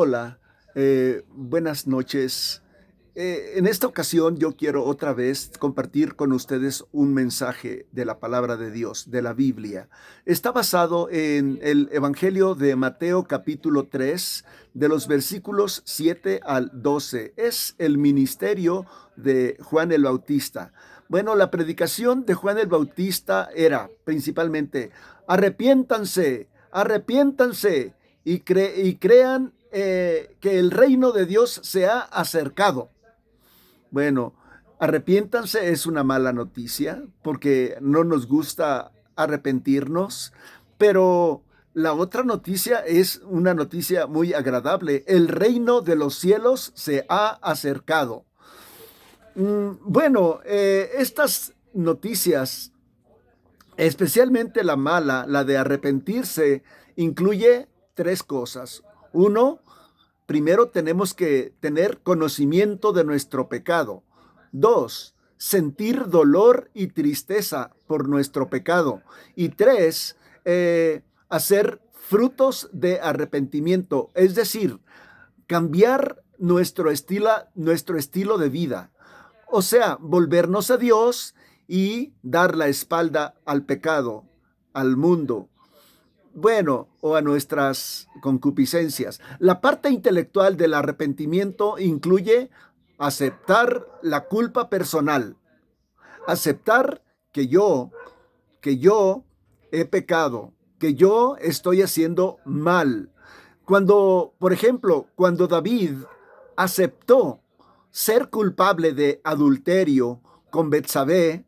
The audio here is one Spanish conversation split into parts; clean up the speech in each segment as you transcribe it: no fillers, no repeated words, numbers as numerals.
Hola, buenas noches. En esta ocasión yo quiero otra vez compartir con ustedes un mensaje de la palabra de Dios, de la Biblia. Está basado en el Evangelio de Mateo capítulo 3, de los versículos 7 al 12. Es el ministerio de Juan el Bautista. Bueno, la predicación de Juan el Bautista era principalmente: arrepiéntanse, arrepiéntanse y crean que el reino de Dios se ha acercado. Bueno, arrepiéntanse es una mala noticia porque no nos gusta arrepentirnos, pero la otra noticia es una noticia muy agradable. El reino de los cielos se ha acercado. Bueno, estas noticias, especialmente la mala, la de arrepentirse, incluye tres cosas. Uno, primero tenemos que tener conocimiento de nuestro pecado. Dos, sentir dolor y tristeza por nuestro pecado. Y tres, hacer frutos de arrepentimiento, es decir, cambiar nuestro estilo de vida. O sea, volvernos a Dios y dar la espalda al pecado, al mundo, bueno, o a nuestras concupiscencias. La parte intelectual del arrepentimiento incluye aceptar la culpa personal, aceptar que yo he pecado, que yo estoy haciendo mal. Cuando, por ejemplo, cuando David aceptó ser culpable de adulterio con Betsabé,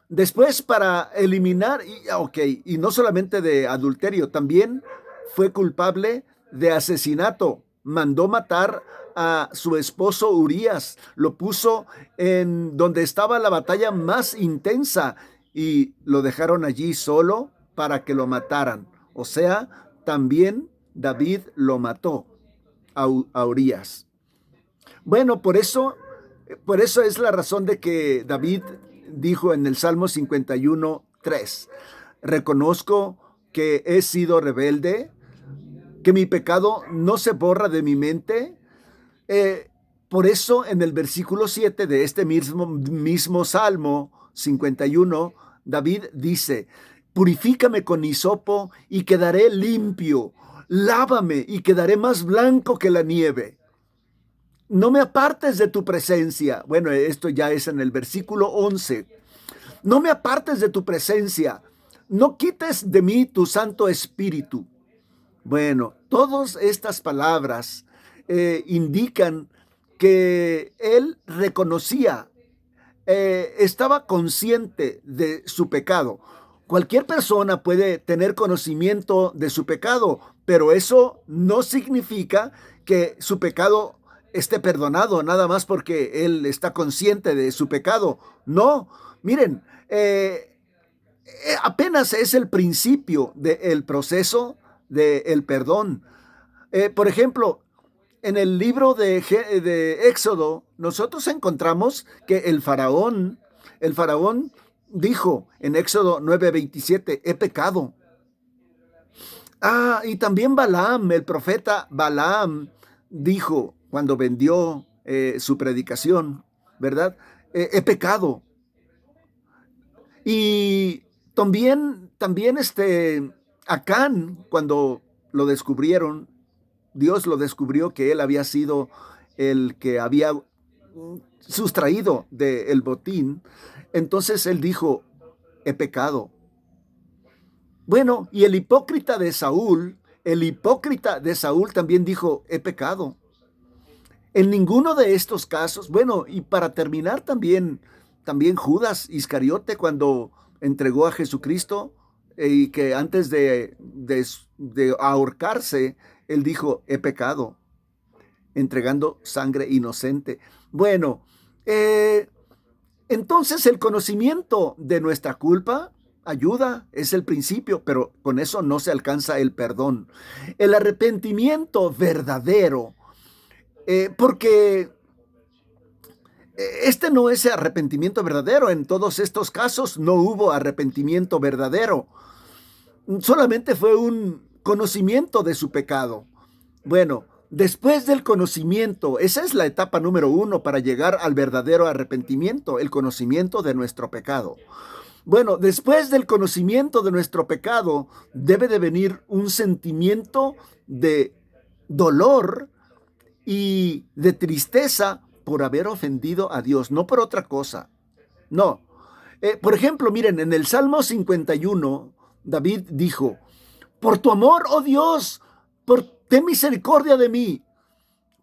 después para eliminar, y no solamente de adulterio, también fue culpable de asesinato. Mandó matar a su esposo Urías, lo puso en donde estaba la batalla más intensa y lo dejaron allí solo para que lo mataran. O sea, también David lo mató a Urías. Bueno, por eso es la razón de que David dijo en el Salmo 51:3: reconozco que he sido rebelde, que mi pecado no se borra de mi mente. Por eso en el versículo 7 de este mismo Salmo 51, David dice: purifícame con hisopo y quedaré limpio, lávame y quedaré más blanco que la nieve. No me apartes de tu presencia. Bueno, esto ya es en el versículo 11. No me apartes de tu presencia. No quites de mí tu Santo Espíritu. Bueno, todas estas palabras indican que él reconocía, estaba consciente de su pecado. Cualquier persona puede tener conocimiento de su pecado, pero eso no significa que su pecado esté perdonado, nada más porque él está consciente de su pecado. No, miren, apenas es el principio del proceso del perdón. Por ejemplo, en el libro de Éxodo, nosotros encontramos que el faraón dijo en Éxodo 9:27: he pecado. Y también Balaam, el profeta Balaam, dijo cuando vendió su predicación, ¿verdad? He pecado. Y también Acán, cuando lo descubrieron, Dios lo descubrió que él había sido el que había sustraído del botín. Entonces él dijo: he pecado. Bueno, y el hipócrita de Saúl también dijo: he pecado. En ninguno de estos casos, bueno, y para terminar también Judas Iscariote, cuando entregó a Jesucristo, y que antes de ahorcarse, él dijo: he pecado, entregando sangre inocente. Bueno, eh, entonces el conocimiento de nuestra culpa ayuda, es el principio, pero con eso no se alcanza el perdón. El arrepentimiento verdadero, porque este no es arrepentimiento verdadero. En todos estos casos no hubo arrepentimiento verdadero. Solamente fue un conocimiento de su pecado. Bueno, Después del conocimiento, esa es la etapa número 1 para llegar al verdadero arrepentimiento, el conocimiento de nuestro pecado. Bueno, después del conocimiento de nuestro pecado, debe de venir un sentimiento de dolor y de tristeza por haber ofendido a Dios, no por otra cosa. No. Por ejemplo, miren, en el Salmo 51, David dijo, por tu amor, oh Dios, ten misericordia de mí,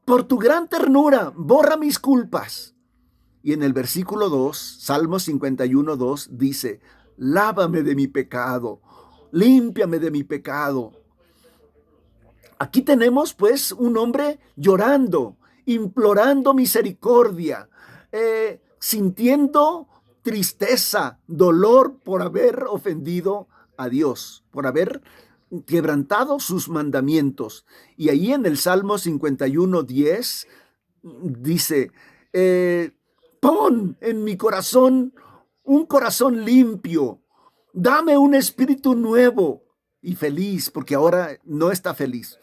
por tu gran ternura, borra mis culpas. Y en el versículo 2, Salmo 51, 2, dice, lávame de mi pecado, límpiame de mi pecado. Aquí tenemos pues un hombre llorando, implorando misericordia, sintiendo tristeza, dolor por haber ofendido a Dios, por haber quebrantado sus mandamientos. Y ahí en el Salmo 51, 10 dice, pon en mi corazón un corazón limpio, dame un espíritu nuevo y feliz, porque ahora no está feliz.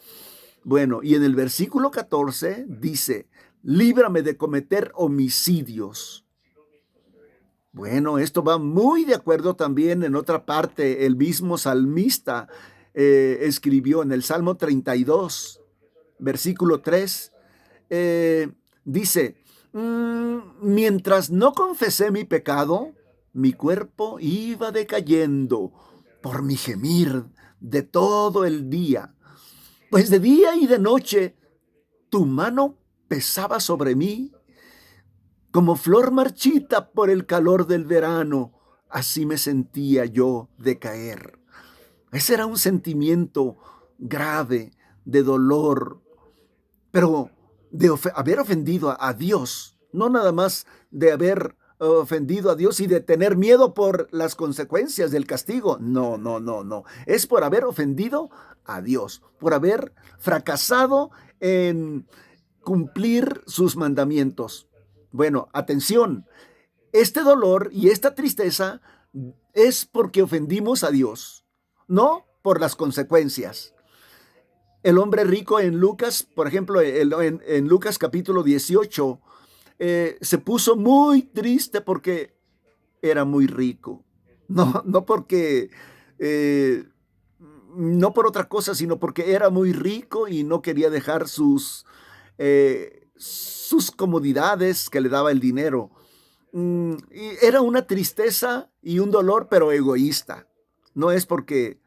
Bueno, y en el versículo 14 dice, líbrame de cometer homicidios. Bueno, esto va muy de acuerdo también en otra parte. El mismo salmista escribió en el Salmo 32, versículo 3, dice, mientras no confesé mi pecado, mi cuerpo iba decayendo por mi gemir de todo el día. Pues de día y de noche tu mano pesaba sobre mí, como flor marchita por el calor del verano, así me sentía yo decaer. Ese era un sentimiento grave de dolor, pero de haber ofendido a Dios, no nada más de haber ofendido a Dios y de tener miedo por las consecuencias del castigo. No, no, no, no. Es por haber ofendido a Dios, por haber fracasado en cumplir sus mandamientos. Bueno, atención, este dolor y esta tristeza es porque ofendimos a Dios, no por las consecuencias. El hombre rico en Lucas, por ejemplo, en Lucas capítulo 18, se puso muy triste porque era muy rico. No, no porque, no por otra cosa, sino porque era muy rico y no quería dejar sus comodidades que le daba el dinero. Y era una tristeza y un dolor, pero egoísta. No es porque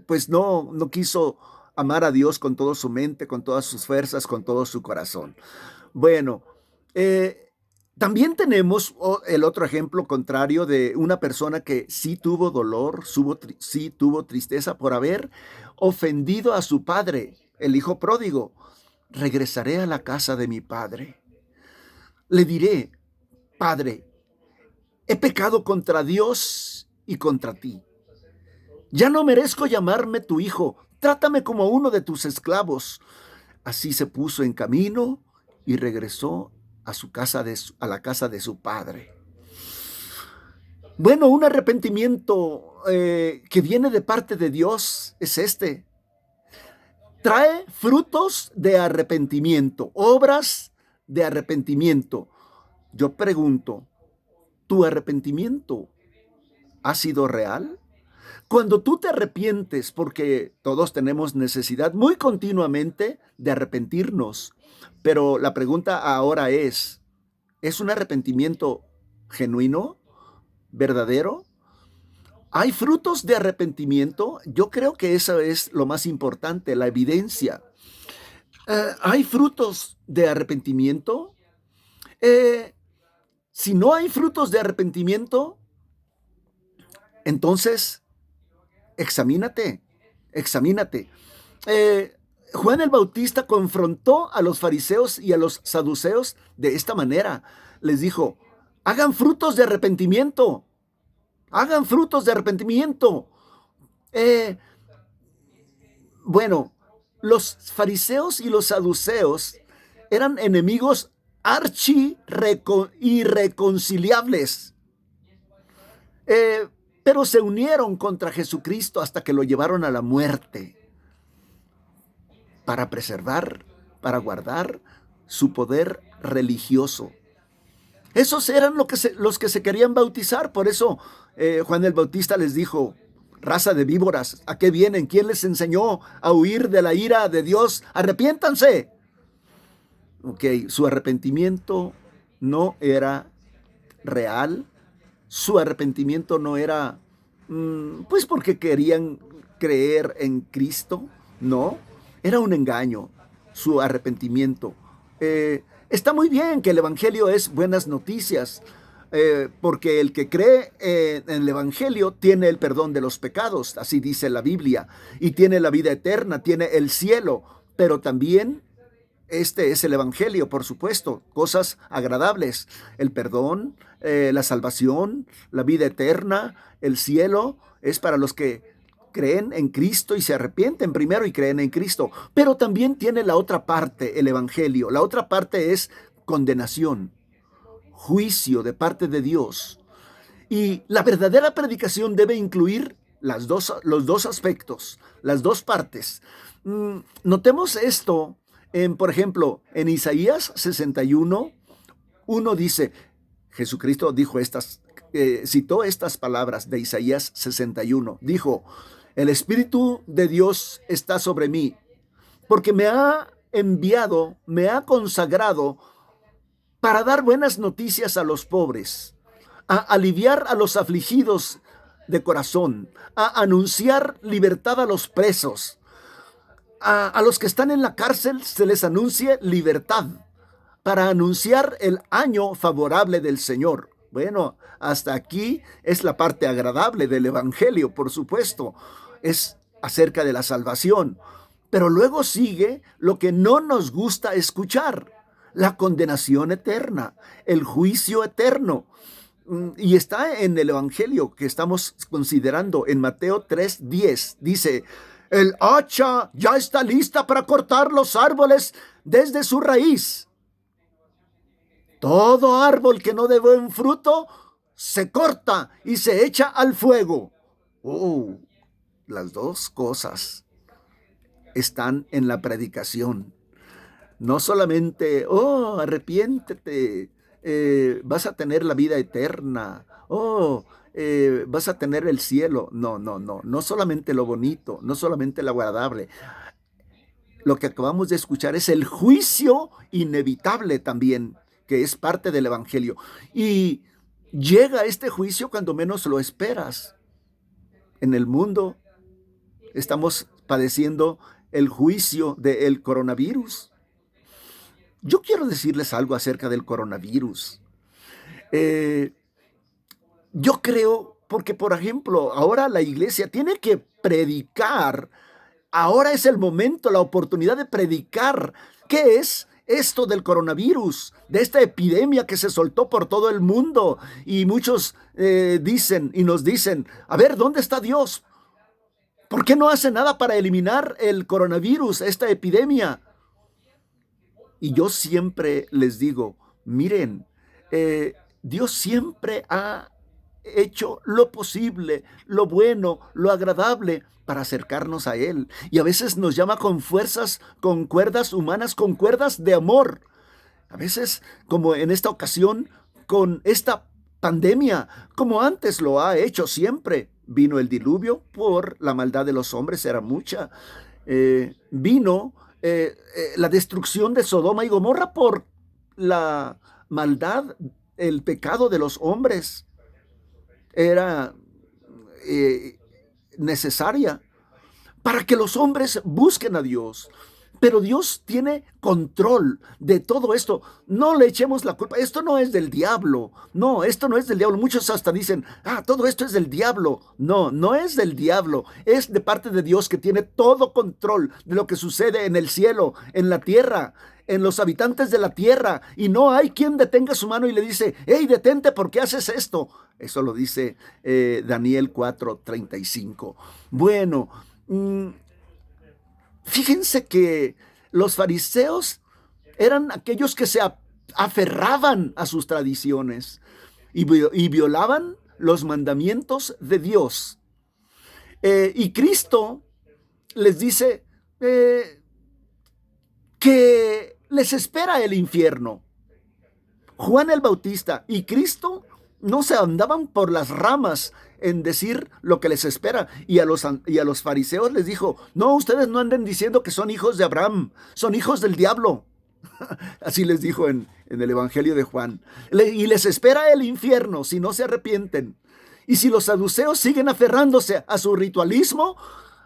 pues no quiso amar a Dios con toda su mente, con todas sus fuerzas, con todo su corazón. Bueno, también tenemos el otro ejemplo contrario de una persona que sí tuvo dolor, sí tuvo tristeza por haber ofendido a su padre, el hijo pródigo. Regresaré a la casa de mi padre. Le diré, Padre, he pecado contra Dios y contra ti. Ya no merezco llamarme tu hijo. Trátame como uno de tus esclavos. Así se puso en camino y regresó a la casa de su padre. Bueno, un arrepentimiento que viene de parte de Dios es este. Trae frutos de arrepentimiento, obras de arrepentimiento. Yo pregunto, ¿tu arrepentimiento ha sido real? Cuando tú te arrepientes, porque todos tenemos necesidad muy continuamente de arrepentirnos, pero la pregunta ahora ¿es un arrepentimiento genuino, verdadero? ¿Hay frutos de arrepentimiento? Yo creo que eso es lo más importante, la evidencia. ¿Hay frutos de arrepentimiento? Si no hay frutos de arrepentimiento, entonces examínate. Juan el Bautista confrontó a los fariseos y a los saduceos de esta manera. Les dijo, hagan frutos de arrepentimiento. Hagan frutos de arrepentimiento. Bueno, los fariseos y los saduceos eran enemigos irreconciliables. Pero se unieron contra Jesucristo hasta que lo llevaron a la muerte. para preservar, para guardar su poder religioso. Esos eran los que se querían bautizar. Por eso Juan el Bautista les dijo: raza de víboras, ¿a qué vienen? ¿Quién les enseñó a huir de la ira de Dios? ¡Arrepiéntanse! Ok, su arrepentimiento no era real. Su arrepentimiento no era, pues porque querían creer en Cristo. No, era un engaño, su arrepentimiento. Está muy bien que el Evangelio es buenas noticias, porque el que cree en el Evangelio tiene el perdón de los pecados, así dice la Biblia, y tiene la vida eterna, tiene el cielo, pero también este es el Evangelio, por supuesto, cosas agradables, el perdón, la salvación, la vida eterna, el cielo, es para los que creen en Cristo y se arrepienten primero y creen en Cristo. Pero también tiene la otra parte, el Evangelio. La otra parte es condenación, juicio de parte de Dios. Y la verdadera predicación debe incluir los dos aspectos, las dos partes. Notemos esto, por ejemplo, en Isaías 61, uno dice, Jesucristo dijo citó estas palabras de Isaías 61. Dijo: el Espíritu de Dios está sobre mí, porque me ha enviado, me ha consagrado para dar buenas noticias a los pobres, a aliviar a los afligidos de corazón, a anunciar libertad a los presos. A los que están en la cárcel se les anuncie libertad, para anunciar el año favorable del Señor. Bueno, hasta aquí es la parte agradable del Evangelio, por supuesto. Es acerca de la salvación. Pero luego sigue lo que no nos gusta escuchar: la condenación eterna, el juicio eterno. Y está en el Evangelio que estamos considerando en Mateo 3:10. Dice: el hacha ya está lista para cortar los árboles desde su raíz. Todo árbol que no dé buen fruto se corta y se echa al fuego. Las dos cosas están en la predicación. No solamente, arrepiéntete, vas a tener la vida eterna, vas a tener el cielo. No solamente lo bonito, no solamente lo agradable. Lo que acabamos de escuchar es el juicio inevitable también, que es parte del Evangelio. Y llega este juicio cuando menos lo esperas. En el mundo estamos padeciendo el juicio del coronavirus. Yo quiero decirles algo acerca del coronavirus. Yo creo, porque por ejemplo, ahora la iglesia tiene que predicar. Ahora es el momento, la oportunidad de predicar. ¿Qué es esto del coronavirus? De esta epidemia que se soltó por todo el mundo. Y muchos dicen y nos dicen: a ver, ¿dónde está Dios? ¿Por qué no hace nada para eliminar el coronavirus, esta epidemia? Y yo siempre les digo: miren, Dios siempre ha hecho lo posible, lo bueno, lo agradable para acercarnos a Él. Y a veces nos llama con fuerzas, con cuerdas humanas, con cuerdas de amor. A veces, como en esta ocasión, con esta pandemia, como antes lo ha hecho siempre. Vino el diluvio por la maldad de los hombres, era mucha. Vino la destrucción de Sodoma y Gomorra por la maldad, el pecado de los hombres. Era necesaria para que los hombres busquen a Dios. Pero Dios tiene control de todo esto. No le echemos la culpa. Esto no es del diablo. No, esto no es del diablo. Muchos hasta dicen: todo esto es del diablo. No, no es del diablo. Es de parte de Dios, que tiene todo control de lo que sucede en el cielo, en la tierra, en los habitantes de la tierra. Y no hay quien detenga su mano y le dice: hey, detente, ¿por qué haces esto? Eso lo dice Daniel 4:35. Bueno, fíjense que los fariseos eran aquellos que se aferraban a sus tradiciones y violaban los mandamientos de Dios. Y Cristo les dice: que les espera el infierno. Juan el Bautista y Cristo no se andaban por las ramas en decir lo que les espera. Y a los fariseos les dijo, no, ustedes no anden diciendo que son hijos de Abraham, son hijos del diablo. Así les dijo en el Evangelio de Juan. Y les espera el infierno si no se arrepienten. Y si los saduceos siguen aferrándose a su ritualismo,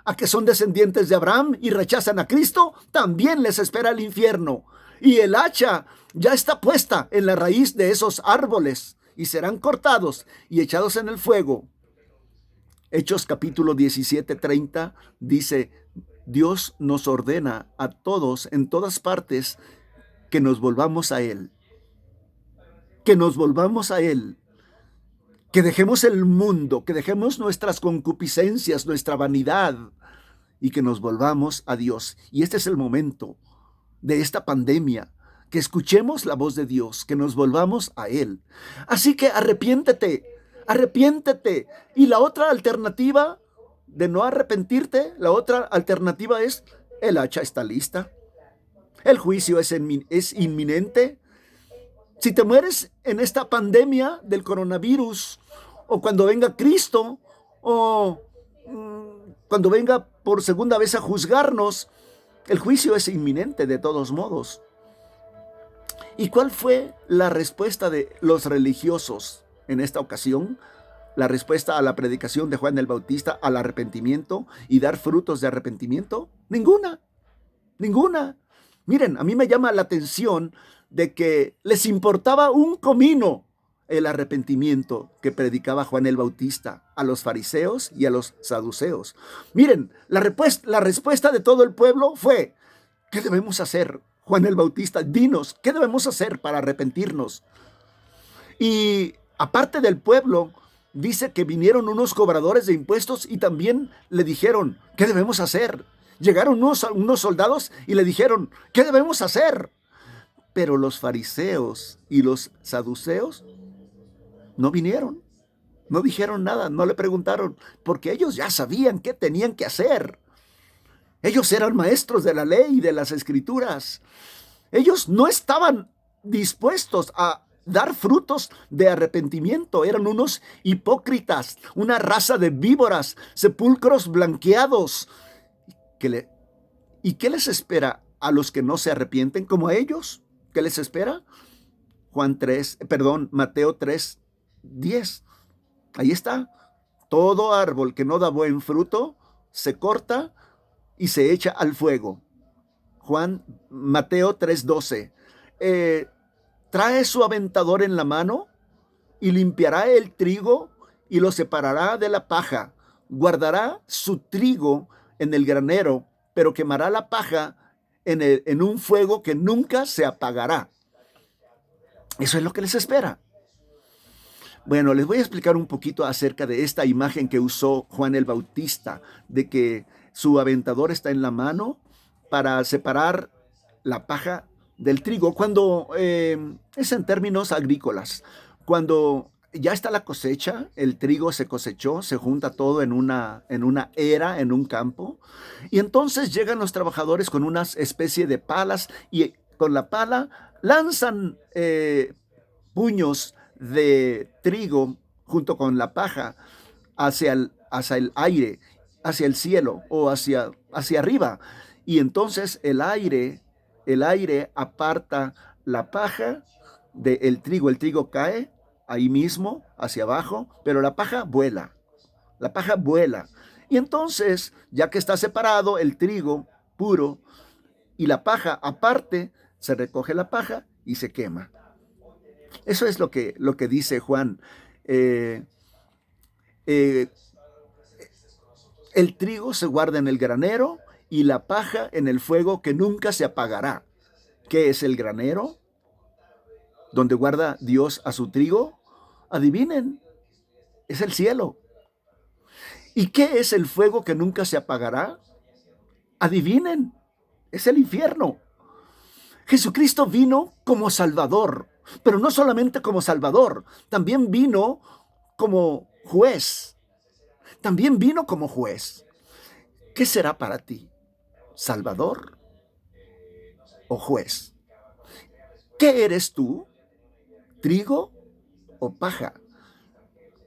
a que son descendientes de Abraham y rechazan a Cristo, también les espera el infierno. Y el hacha ya está puesta en la raíz de esos árboles y serán cortados y echados en el fuego. Hechos capítulo 17:30 dice, Dios nos ordena a todos en todas partes que nos volvamos a Él. Que nos volvamos a Él. Que dejemos el mundo, que dejemos nuestras concupiscencias, nuestra vanidad y que nos volvamos a Dios. Y este es el momento de esta pandemia, que escuchemos la voz de Dios, que nos volvamos a Él. Así que arrepiéntete, arrepiéntete. Y la otra alternativa de no arrepentirte, la otra alternativa es, el hacha está lista, el juicio es inminente. Si te mueres en esta pandemia del coronavirus, o cuando venga Cristo, o cuando venga por segunda vez a juzgarnos, el juicio es inminente de todos modos. ¿Y cuál fue la respuesta de los religiosos en esta ocasión? La respuesta a la predicación de Juan el Bautista, al arrepentimiento y dar frutos de arrepentimiento. Ninguna, ninguna. Miren, a mí me llama la atención de que les importaba un comino el arrepentimiento que predicaba Juan el Bautista a los fariseos y a los saduceos. Miren, la respuesta de todo el pueblo fue, ¿qué debemos hacer? Juan el Bautista, dinos, ¿qué debemos hacer para arrepentirnos? Y aparte del pueblo, dice que vinieron unos cobradores de impuestos y también le dijeron, ¿qué debemos hacer? Llegaron unos soldados y le dijeron, ¿qué debemos hacer? Pero los fariseos y los saduceos no vinieron, no dijeron nada, no le preguntaron, porque ellos ya sabían qué tenían que hacer. Ellos eran maestros de la ley y de las escrituras. Ellos no estaban dispuestos a dar frutos de arrepentimiento. Eran unos hipócritas, una raza de víboras, sepulcros blanqueados. ¿Y qué les espera a los que no se arrepienten como a ellos? ¿Qué les espera? Mateo 3:10. Ahí está. Todo árbol que no da buen fruto se corta y se echa al fuego. Mateo 3:12. Trae su aventador en la mano y limpiará el trigo y lo separará de la paja. Guardará su trigo en el granero, pero quemará la paja en un fuego que nunca se apagará. Eso es lo que les espera. Bueno, les voy a explicar un poquito acerca de esta imagen que usó Juan el Bautista, de que su aventador está en la mano para separar la paja del trigo, cuando es en términos agrícolas. Cuando ya está la cosecha, el trigo se cosechó, se junta todo en una era, en un campo, y entonces llegan los trabajadores con una especie de palas y con la pala lanzan puños de trigo junto con la paja hacia el aire, hacia el cielo o hacia arriba. Y entonces el aire aparta la paja del trigo. El trigo cae ahí mismo, hacia abajo, pero la paja vuela. La paja vuela. Y entonces, ya que está separado el trigo puro y la paja aparte, se recoge la paja y se quema. Eso es lo que dice Juan. El trigo se guarda en el granero y la paja en el fuego que nunca se apagará. ¿Qué es el granero? ¿Donde guarda Dios a su trigo? Adivinen, es el cielo. ¿Y qué es el fuego que nunca se apagará? Adivinen, es el infierno. Jesucristo vino como Salvador, pero no solamente como Salvador, también vino como juez. También vino como juez. ¿Qué será para ti? ¿Salvador o juez. ¿Qué eres tú? ¿Trigo o paja?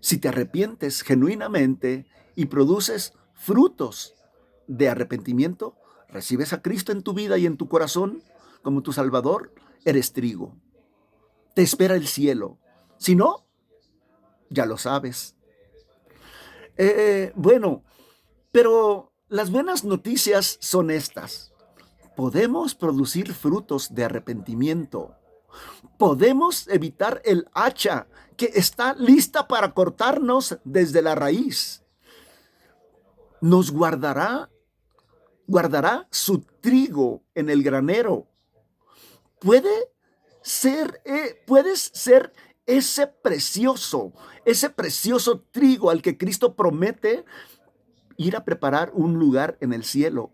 Si te arrepientes genuinamente y produces frutos de arrepentimiento, recibes a Cristo en tu vida y en tu corazón como tu Salvador, eres trigo. Te espera el cielo. Si no, ya lo sabes. Bueno, pero las buenas noticias son estas. Podemos producir frutos de arrepentimiento. Podemos evitar el hacha que está lista para cortarnos desde la raíz. Nos guardará su trigo en el granero. Puedes ser ese precioso trigo al que Cristo promete ir a preparar un lugar en el cielo.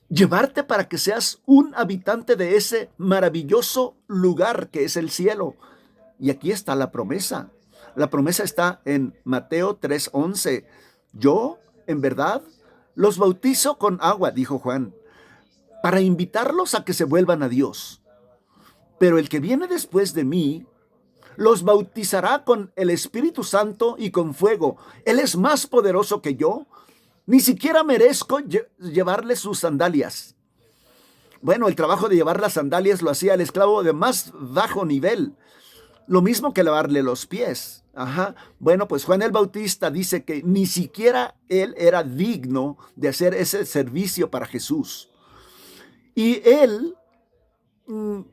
Llevarte para que seas un habitante de ese maravilloso lugar que es el cielo. Y aquí está la promesa. La promesa está en Mateo 3:11. Yo, en verdad, los bautizo con agua, dijo Juan, para invitarlos a que se vuelvan a Dios. Pero el que viene después de mí los bautizará con el Espíritu Santo y con fuego. Él es más poderoso que yo. Ni siquiera merezco llevarle sus sandalias. Bueno, el trabajo de llevar las sandalias lo hacía el esclavo de más bajo nivel. Lo mismo que lavarle los pies. Bueno, pues Juan el Bautista dice que ni siquiera él era digno de hacer ese servicio para Jesús. Y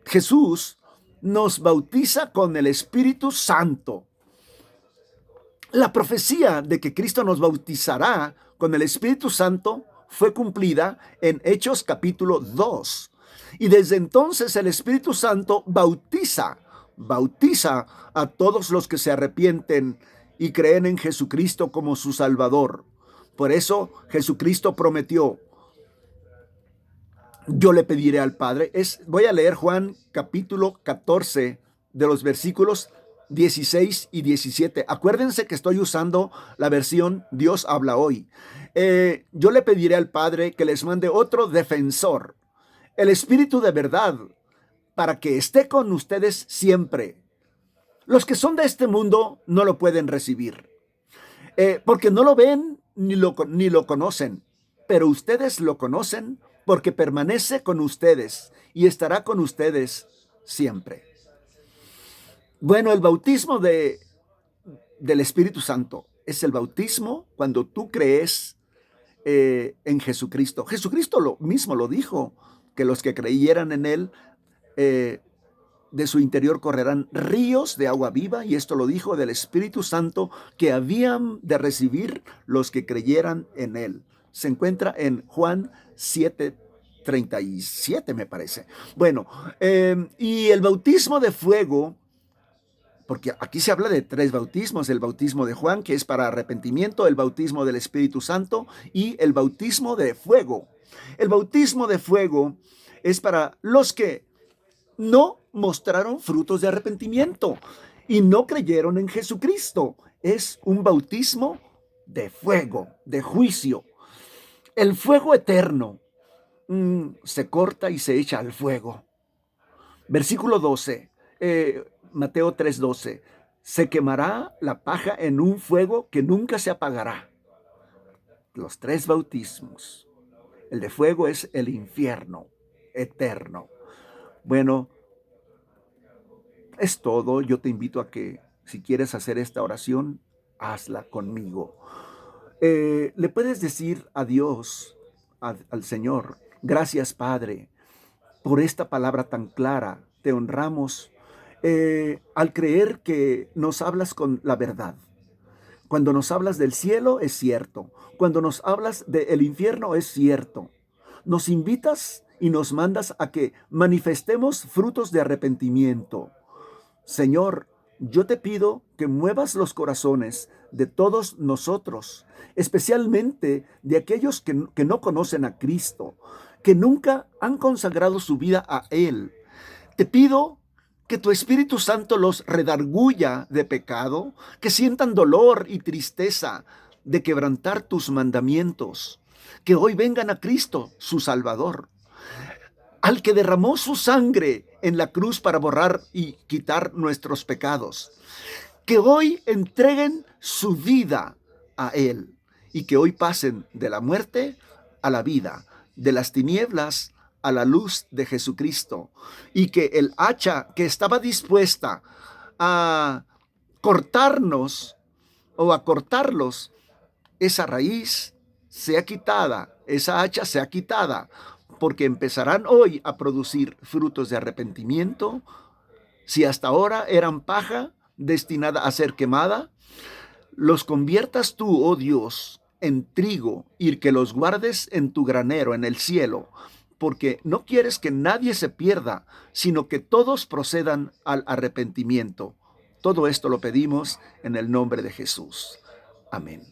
Jesús, nos bautiza con el Espíritu Santo. La profecía de que Cristo nos bautizará con el Espíritu Santo fue cumplida en Hechos capítulo 2. Y desde entonces el Espíritu Santo bautiza a todos los que se arrepienten y creen en Jesucristo como su Salvador. Por eso Jesucristo prometió: yo le pediré al Padre. Voy a leer Juan capítulo 14 de los versículos 16 y 17. Acuérdense que estoy usando la versión Dios habla hoy. Yo le pediré al Padre que les mande otro defensor, el Espíritu de verdad, para que esté con ustedes siempre. Los que son de este mundo no lo pueden recibir, porque no lo ven ni lo conocen, pero ustedes lo conocen porque permanece con ustedes y estará con ustedes siempre. Bueno, el bautismo del Espíritu Santo es el bautismo cuando tú crees en Jesucristo. Jesucristo mismo lo dijo, que los que creyeran en Él, de su interior correrán ríos de agua viva, y esto lo dijo del Espíritu Santo que habían de recibir los que creyeran en Él. Se encuentra en Juan 7:37, me parece. Bueno, y el bautismo de fuego, porque aquí se habla de 3 bautismos: el bautismo de Juan, que es para arrepentimiento, el bautismo del Espíritu Santo y el bautismo de fuego. El bautismo de fuego es para los que no mostraron frutos de arrepentimiento y no creyeron en Jesucristo. Es un bautismo de fuego, de juicio. El fuego eterno se corta y se echa al fuego. Versículo 12, Mateo 3:12. Se quemará la paja en un fuego que nunca se apagará. Los 3 bautismos. El de fuego es el infierno eterno. Bueno, es todo. Yo te invito a que, si quieres hacer esta oración, hazla conmigo. Le puedes decir a Dios, al Señor: gracias, Padre, por esta palabra tan clara. Te honramos al creer que nos hablas con la verdad. Cuando nos hablas del cielo es cierto. Cuando nos hablas del infierno es cierto. Nos invitas y nos mandas a que manifestemos frutos de arrepentimiento. Señor, yo te pido que muevas los corazones de todos nosotros, especialmente de aquellos que no conocen a Cristo, que nunca han consagrado su vida a Él. Te pido que tu Espíritu Santo los redarguya de pecado, que sientan dolor y tristeza de quebrantar tus mandamientos, que hoy vengan a Cristo, su Salvador. al que derramó su sangre en la cruz para borrar y quitar nuestros pecados. Que hoy entreguen su vida a Él y que hoy pasen de la muerte a la vida, de las tinieblas a la luz de Jesucristo, y que el hacha que estaba dispuesta a cortarnos o a cortarlos, esa raíz sea quitada, esa hacha sea quitada, porque empezarán hoy a producir frutos de arrepentimiento. Si hasta ahora eran paja destinada a ser quemada, los conviertas tú, oh Dios, en trigo y que los guardes en tu granero en el cielo, porque no quieres que nadie se pierda, sino que todos procedan al arrepentimiento. Todo esto lo pedimos en el nombre de Jesús. Amén.